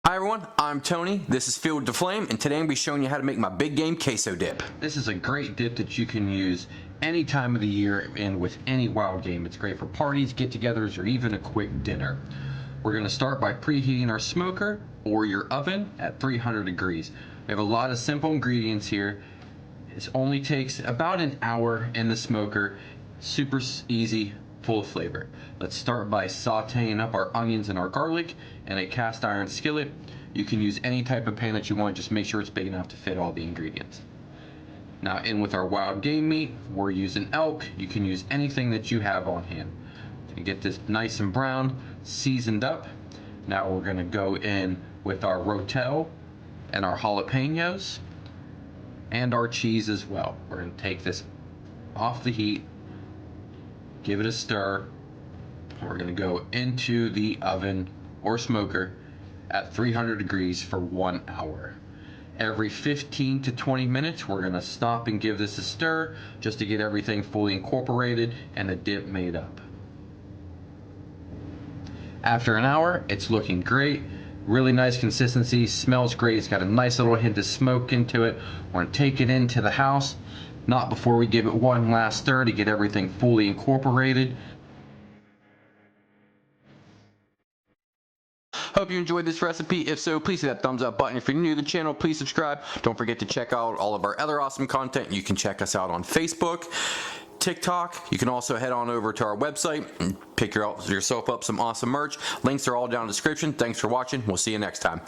Hi everyone, I'm Tony, this is Fueled to Flame, and today I'm going to be showing you how to make my big game queso dip. This is a great dip that you can use any time of the year and with any wild game. It's great for parties, get-togethers, or even a quick dinner. We're going to start by preheating our smoker or your oven at 300 degrees. We have a lot of simple ingredients here. It only takes about an hour in the smoker, super easy, full of flavor. Let's start by sauteing up our onions and our garlic in a cast iron skillet. You can use any type of pan that you want, just make sure it's big enough to fit all the ingredients. Now in with our wild game meat, we're using elk. You can use anything that you have on hand. To get this nice and brown, seasoned up. Now we're gonna go in with our Rotel and our jalapeños and our cheese as well. We're gonna take this off the heat, give it a stir. We're gonna go into the oven or smoker at 300 degrees for 1 hour. Every 15 to 20 minutes, we're gonna stop and give this a stir just to get everything fully incorporated and the dip made up. After an hour, it's looking great. Really nice consistency, smells great. It's got a nice little hint of smoke into it. We're gonna take it into the house, not before we give it one last stir to get everything fully incorporated. Hope you enjoyed this recipe. If so, please hit that thumbs up button. If you're new to the channel, please subscribe. Don't forget to check out all of our other awesome content. You can check us out on Facebook, TikTok. You can also head on over to our website and pick yourself up some awesome merch. Links are all down in the description. Thanks for watching. We'll see you next time.